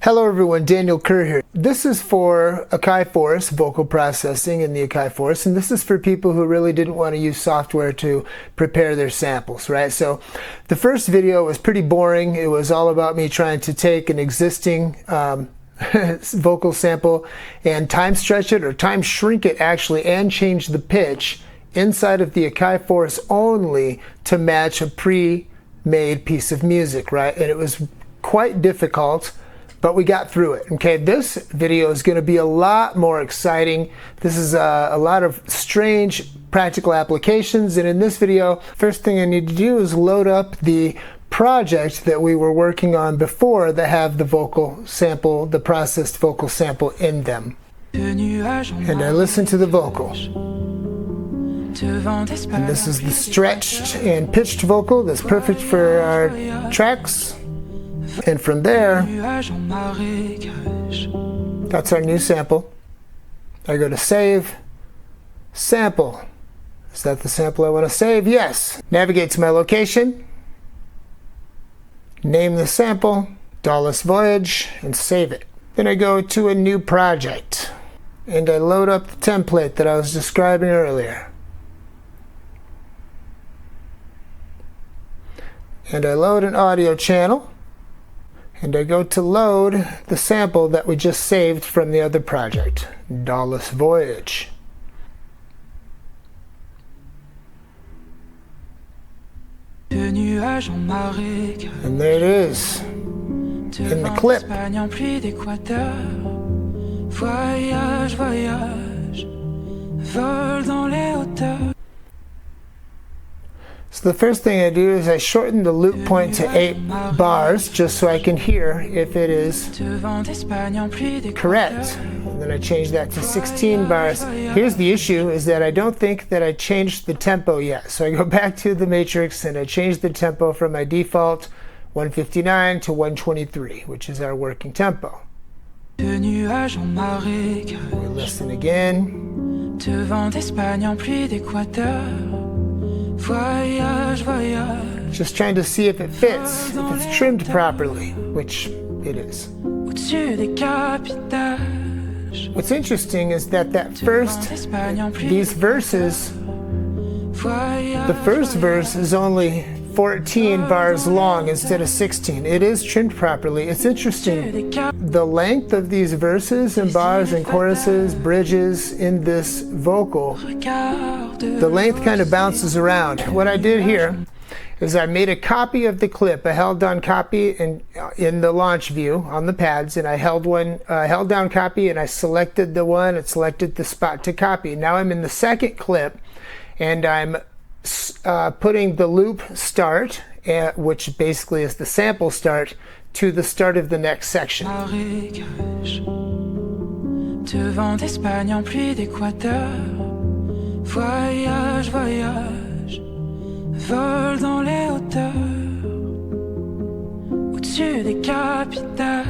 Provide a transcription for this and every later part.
Hello everyone, Daniel Kerr here. This is for Akai Force, vocal processing in the Akai Force, and this is for people who really didn't want to use software to prepare their samples, right? So the first video was pretty boring. It was all about me trying to take an existing vocal sample and time stretch it, or time shrink it actually, and change the pitch inside of the Akai Force only to match a pre-made piece of music, right? And it was quite difficult, but we got through it. Okay, this video is going to be a lot more exciting. This is a lot of strange practical applications, and in this video, first thing I need to do is load up the project that we were working on before that have the vocal sample, the processed vocal sample in them. And I listen to the vocal. And this is the stretched and pitched vocal that's perfect for our tracks. And from there, that's our new sample. I go to save, sample. Is that the sample I want to save? Yes. Navigate to my location, name the sample, Dallas Voyage, and save it. Then I go to a new project, and I load up the template that I was describing earlier. And I load an audio channel. And I go to load the sample that we just saved from the other project, Dallas Voyage. And there it is, in the clip. So the first thing I do is I shorten the loop point to 8 bars just so I can hear if it is correct. And then I change that to 16 bars. Here's the issue, is that I don't think that I changed the tempo yet. So I go back to the matrix and I change the tempo from my default 159 to 123, which is our working tempo. We listen again. Just trying to see if it fits, if it's trimmed properly, which it is. What's interesting is that these verses, the first verse is only 14 bars long instead of 16. It is trimmed properly. It's interesting. The length of these verses and bars and choruses, bridges in this vocal, the length kind of bounces around. What I did here is I made a copy of the clip. I held down copy in the launch view on the pads, and I held down copy, and I selected the one and selected the spot to copy. Now I'm in the second clip, and I'm putting the loop start, which basically is the sample start, to the start of the next section.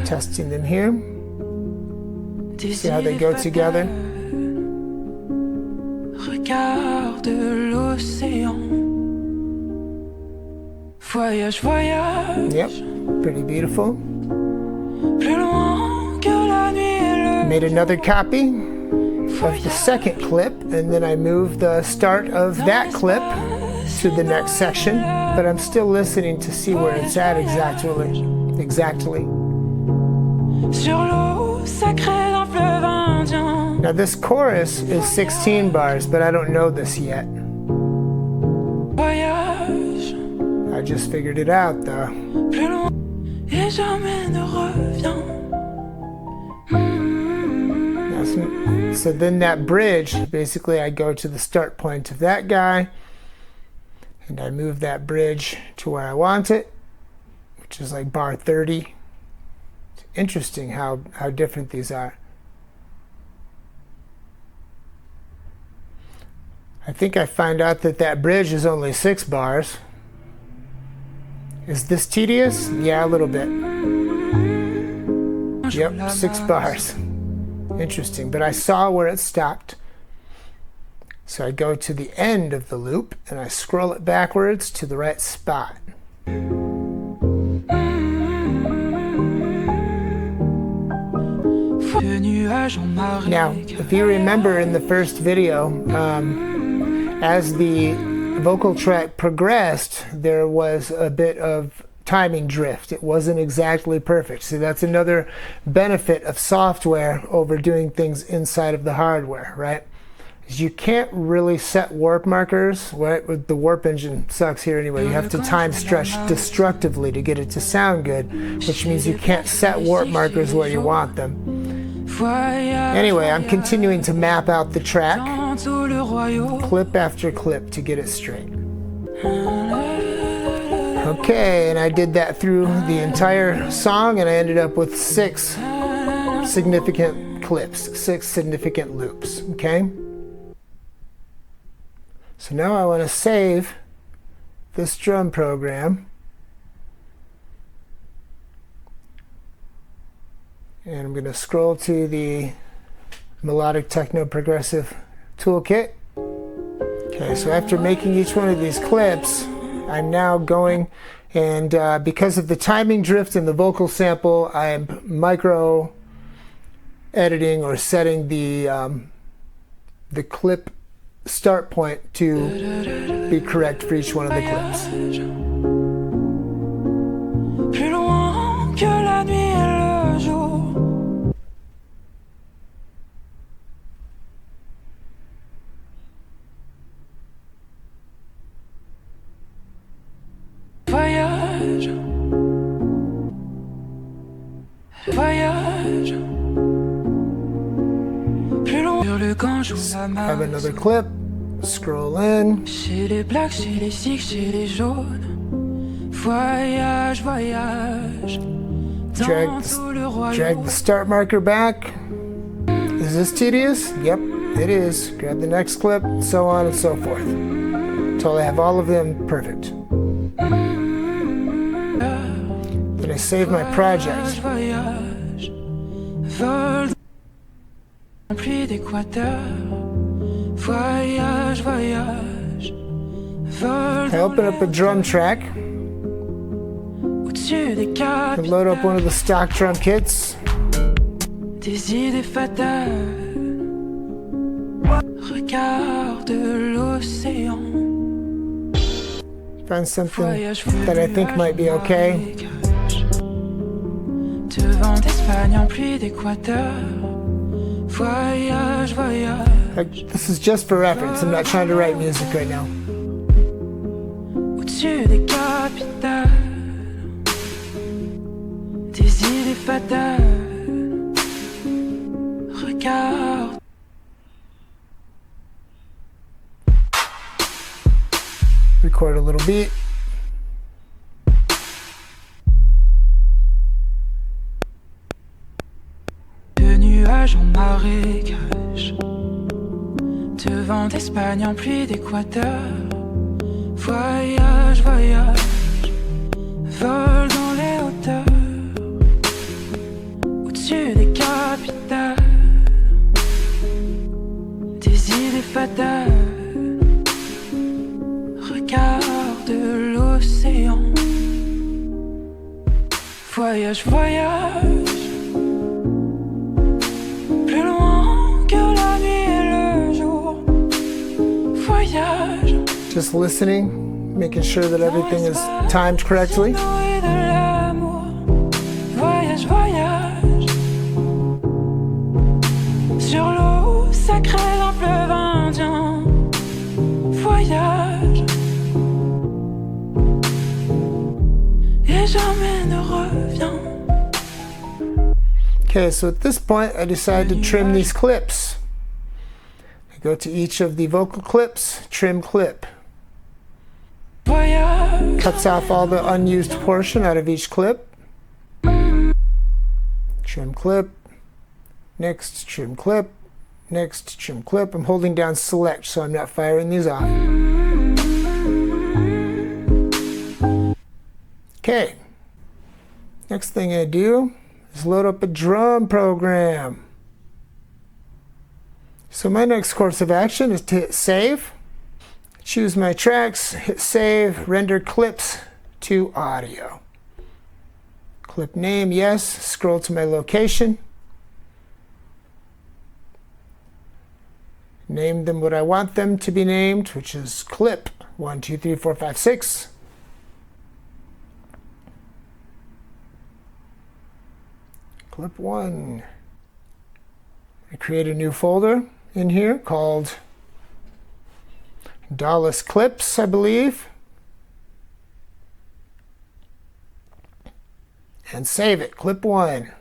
Testing them here. See how they go together. Regarde l'océan. Voyage, voyage. Yep, pretty beautiful. Plus loin que la nuit. Made another copy of the second clip, and then I moved the start of that clip to the next section, but I'm still listening to see where it's at exactly. Sur l'eau sacrée d'un fleuve indien. Now this chorus is 16 bars, but I don't know this yet. I just figured it out though. So then that bridge, basically I go to the start point of that guy, and I move that bridge to where I want it, which is like bar 30. It's interesting how different these are. I think I find out that bridge is only 6 bars. Is this tedious? Yeah, a little bit. Yep, 6 bars. Interesting, but I saw where it stopped. So I go to the end of the loop and I scroll it backwards to the right spot. Now, if you remember in the first video, as the vocal track progressed, there was a bit of timing drift. It wasn't exactly perfect. So that's another benefit of software over doing things inside of the hardware, right? You can't really set warp markers, right? The warp engine sucks here anyway. You have to time stretch destructively to get it to sound good, which means you can't set warp markers where you want them. Anyway, I'm continuing to map out the track, clip after clip, to get it straight. Okay, and I did that through the entire song, and I ended up with 6 significant clips, 6 significant loops, okay? So now I want to save this drum program. And I'm going to scroll to the Melodic Techno Progressive Toolkit. Okay, so after making each one of these clips, I'm now going, and because of the timing drift in the vocal sample, I'm micro editing or setting the clip start point to be correct for each one of the clips. Have another clip, scroll in. Drag the start marker back. Is this tedious? Yep, it is. Grab the next clip, so on and so forth, until I have all of them perfect. Then I save my project. I open up a drum track and load up one of the stock drum kits. Find something that I think might be okay. This is just for reference. I'm not trying to write music right now. Record a little beat. En marécage, de vent d'Espagne en pluie d'Équateur. Voyage, voyage, vol dans les hauteurs, au-dessus des capitales, des idées fatales. Regarde l'océan. Voyage, voyage. Just listening, making sure that everything is timed correctly. Voyage, voyage. Sur l'eau sacrée d'un fleuve indien. Voyage. Et jamais ne reviens. Okay, so at this point I decided to trim these clips. I go to each of the vocal clips, trim clip. Cuts off all the unused portion out of each clip. Trim clip. Next, trim clip. Next, trim clip. I'm holding down select so I'm not firing these off. Okay. Next thing I do is load up a drum program. So my next course of action is to hit save. Choose my tracks, hit save, render clips to audio. Clip name, yes. Scroll to my location. name them what I want them to be named, which is clip 1, 2, 3, 4, 5, 6. Clip 1. I create a new folder in here called Dallas Clips, I believe. And save it. Clip 1.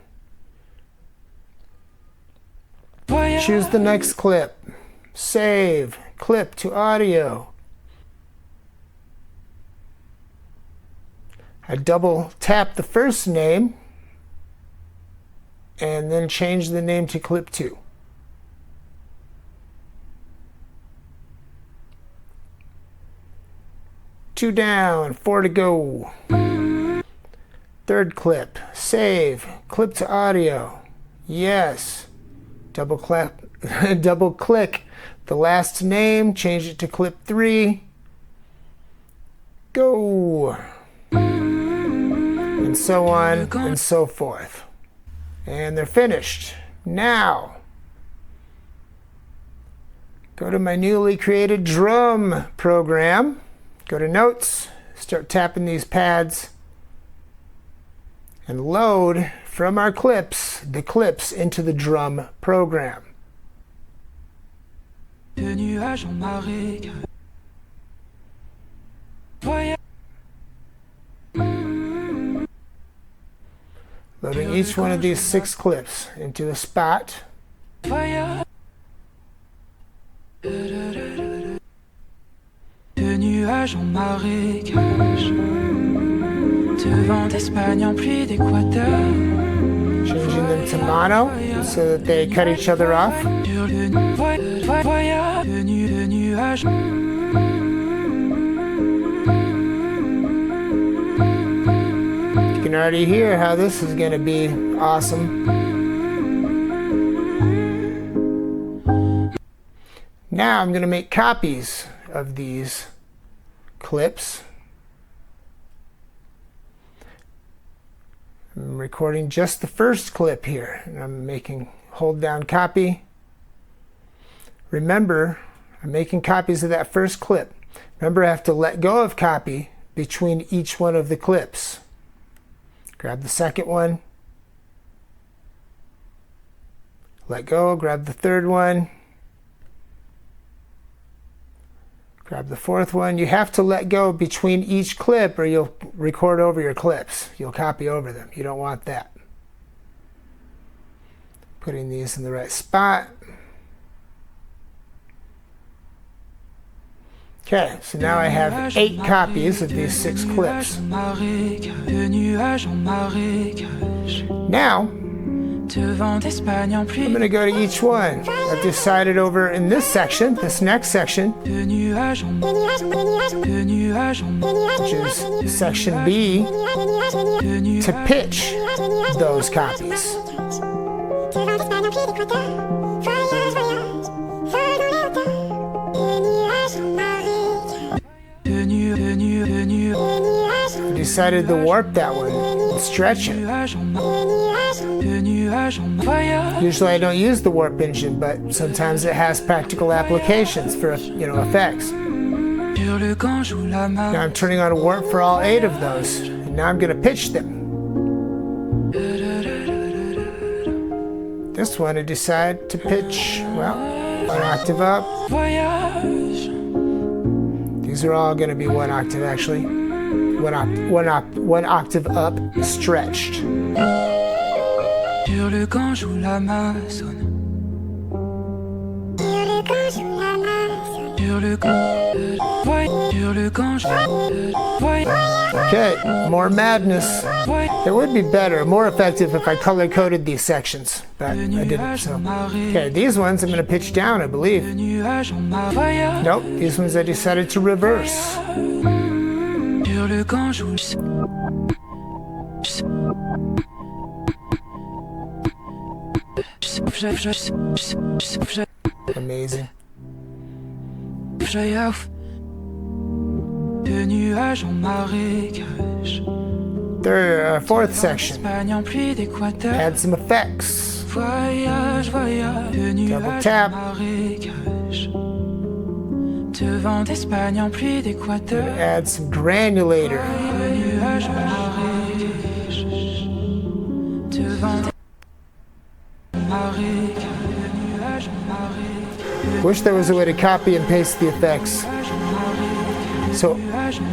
Choose the next clip. Save. Clip to audio. I double tap the first name and then change the name to clip 2. Two down, 4 to go. Third clip, save, clip to audio. Yes. Double click the last name, change it to clip 3. Go. And so on and so forth. And they're finished. Now, go to my newly created drum program. Go to Notes, start tapping these pads, and load from our clips the clips into the drum program. Loading each one of these 6 clips into a spot. Nuages en marécage, de vent d'Espagne en pluie d'Équateur. Changing them to mono so that they cut each other off. Sur le nuage. You can already hear how this is going to be awesome. Now I'm going to make copies of these clips. I'm recording just the first clip here, and I'm making hold down copy. Remember, I'm making copies of that first clip. Remember, I have to let go of copy between each one of the clips. Grab the second one, let go, grab the third one, grab the fourth one. You have to let go between each clip or you'll record over your clips. You'll copy over them. You don't want that. Putting these in the right spot. Okay, so now I have 8 copies of these 6 clips. Now, I'm going to go to each one. I've decided over in this section, this next section, which is section B, to pitch those copies. I decided to warp that one and stretch it. Usually I don't use the warp engine, but sometimes it has practical applications for, effects. Now I'm turning on a warp for all 8 of those, and now I'm going to pitch them. This one I decide to pitch, well, 1 octave up. These are all going to be 1 octave actually. 1 octave up, stretched. Sur le camp joue l'Amazone. Sur le camp Okay, more madness. It would be better, more effective if I color-coded these sections, but I didn't. So, okay, these ones I'm going to pitch down, I believe. Nope, these ones I decided to reverse. Sur le camp joue. Amazing. Fourth section. Add some effects. Double tap. Te vent d'Espagne en pluie d'Équateur. Add some granulator. Le nuage en marée. Te vent d'Espagne en marée. Le nuage en marée. Wish there was a way to copy and paste the effects. So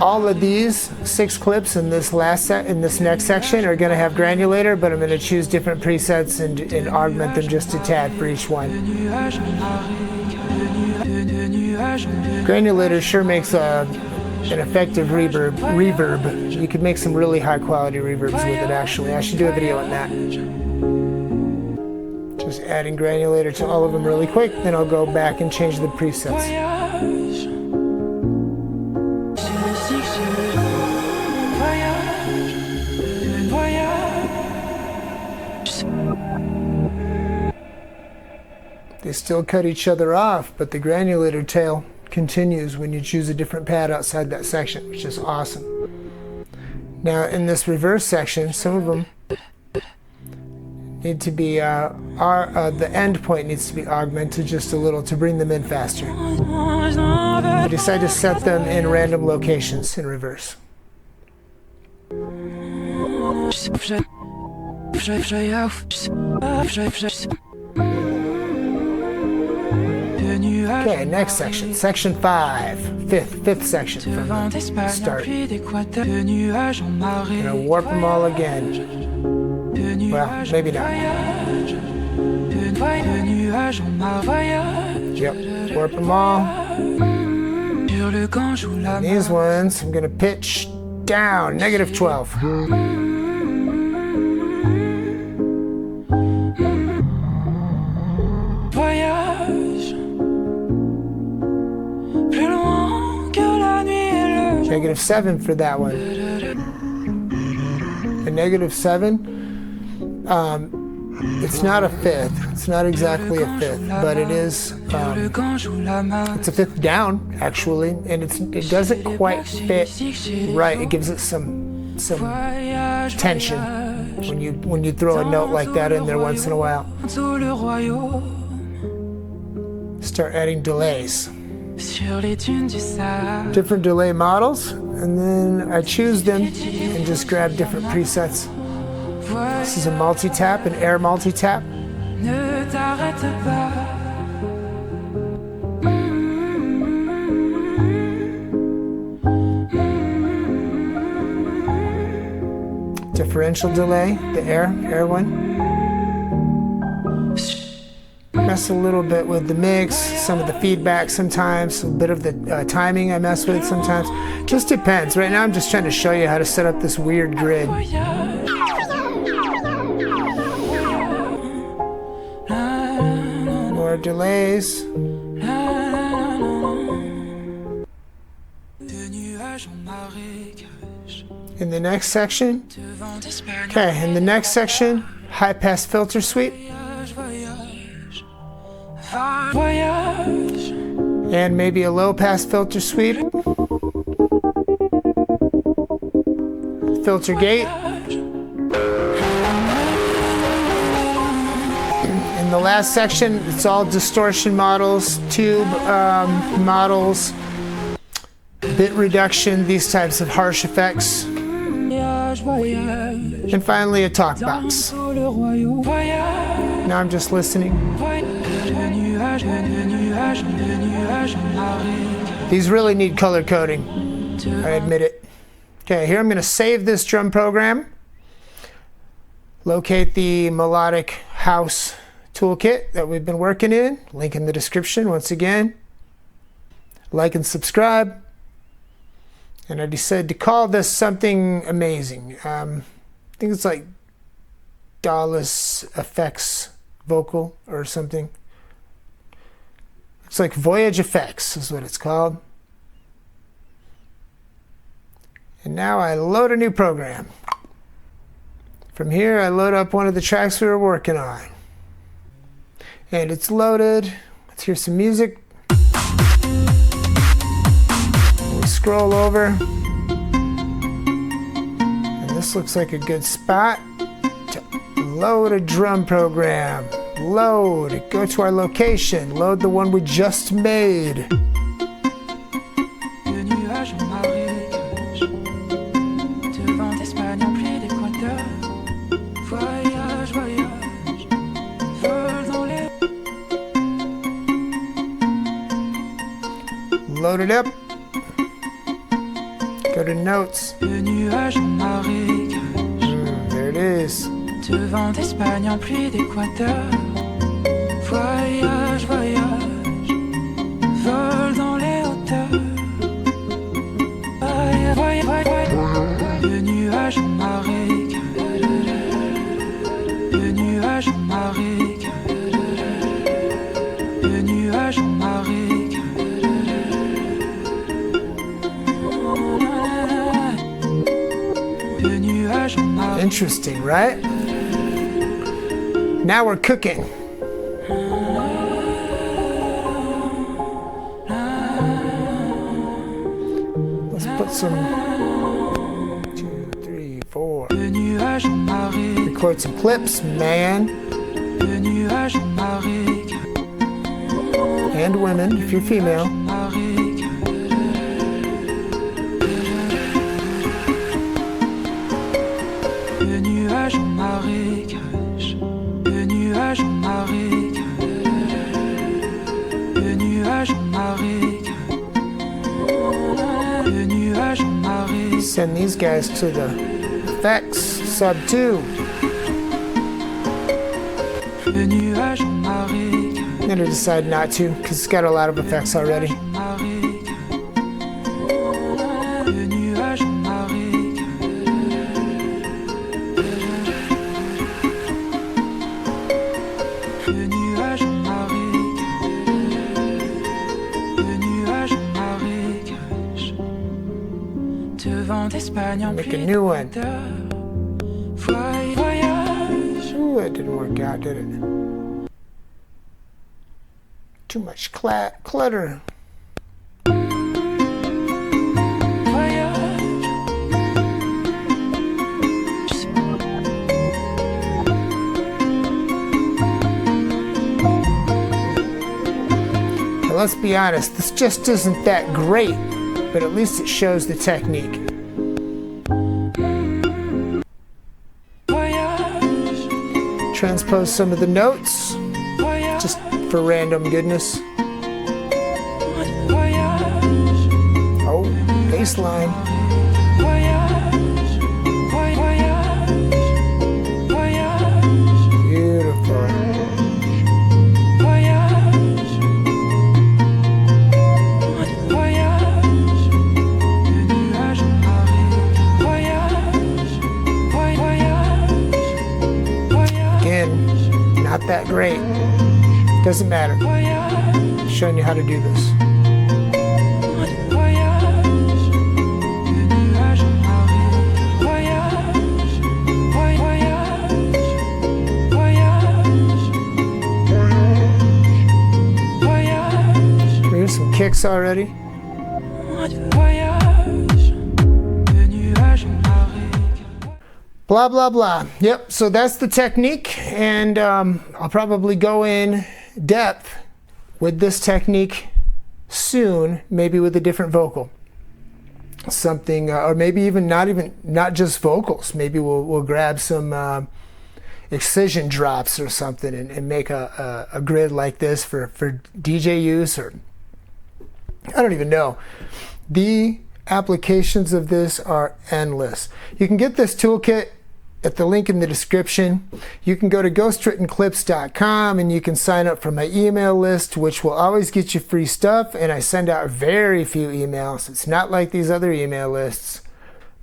all of these 6 clips in this next section are going to have granulator, but I'm going to choose different presets and augment them just a tad for each one. Granulator sure makes an effective reverb. You could make some really high quality reverbs with it actually. I should do a video on that. Just adding granulator to all of them really quick, then I'll go back and change the presets. They still cut each other off, but the granulator tail continues when you choose a different pad outside that section, which is awesome. Now in this reverse section, some of them need to be, the end point needs to be augmented just a little to bring them in faster. I decided to set them in random locations in reverse. Okay, next section, section 5, fifth section from the start. Gonna warp them all again. Well, maybe not. Yep, warp them all. And these ones, I'm gonna pitch down, -12. -7 for that one. A -7, it's not a fifth. It's not exactly a fifth, but it is. It's a fifth down actually, and it doesn't quite fit right. It gives it some tension when you throw a note like that in there once in a while. Start adding delays. Different delay models, and then I choose them and just grab different presets. This is a multi-tap, an air multi-tap. Differential delay, the air one. Mess a little bit with the mix, some of the feedback sometimes, a bit of the timing I mess with sometimes. Just depends. Right now I'm just trying to show you how to set up this weird grid. More delays. In the next section, okay, in the next section, high pass filter sweep. And maybe a low pass filter sweep. Filter gate. In the last section, it's all distortion models, tube models, bit reduction, these types of harsh effects. And finally a talk box. Now I'm just listening. These really need color coding, I admit it. Okay, here I'm going to save this drum program. Locate the melodic house toolkit that we've been working in. Link in the description once again. Like and subscribe. And I decided to call this something amazing. I think it's like Dallas Effects Vocal or something. It's like Voyage Effects is what it's called. And now I load a new program. From here I load up one of the tracks we were working on. And it's loaded. Let's hear some music. We'll scroll over. And this looks like a good spot to load a drum program. Load, go to our location, load the one we just made. it up. Go to notes. Le nuage en marécage. There it is. De vent d'Espagne en pluie d'Équateur. Voyage, voyage, vol dans les hauteurs. Voyage, voyage, le nuage en marécage. Le nuage en marécage. Le nuage en marécage. Le nuage en marécage. Interesting, right? Now we're cooking. Let's put some 2, 3, 4. Le nuage en marécage. Record some clips, man. Le nuage en marécage. And women, if you're female. Le nuage en marécage. Le nuage en marécage. Le nuage en marécage. Le nuage en marécage. Send these guys to the effects sub 2. Le nuage en marécage. I'm gonna decide not to because it's got a lot of effects already. Le nuage en marécage. Le nuage en marécage. Le nuage en marécage. Devant d'Espagne en Make a pluie new one. d'Équateur. Voyage. Ooh, that didn't work out, did it? Too much clutter. Now, let's be honest, this just isn't that great, but at least it shows the technique. Transpose some of the notes, just for random goodness. Oh, bass line. Beautiful. Again, not that great. Doesn't matter. Showing you how to do this. Here's some kicks already. Blah, blah, blah. Yep, so that's the technique, and I'll probably go in depth with this technique soon, maybe with a different vocal. Something, or maybe even not just vocals. Maybe we'll grab some excision drops or something and make a grid like this for DJ use, or I don't even know. The applications of this are endless. You can get this toolkit at the link in the description. You can go to ghostwrittenclips.com and you can sign up for my email list, which will always get you free stuff, and I send out very few emails. It's not like these other email lists.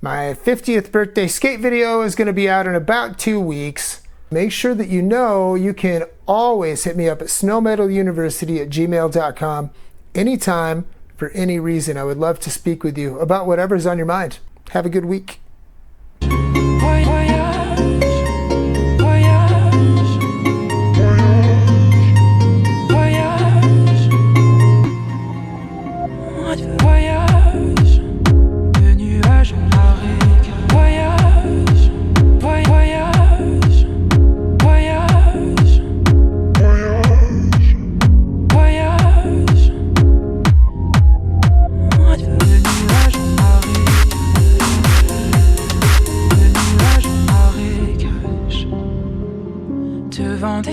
My 50th birthday skate video is going to be out in about 2 weeks. Make sure that you know you can always hit me up at snowmetaluniversity@gmail.com anytime for any reason. I would love to speak with you about whatever's on your mind. Have a good week. Devant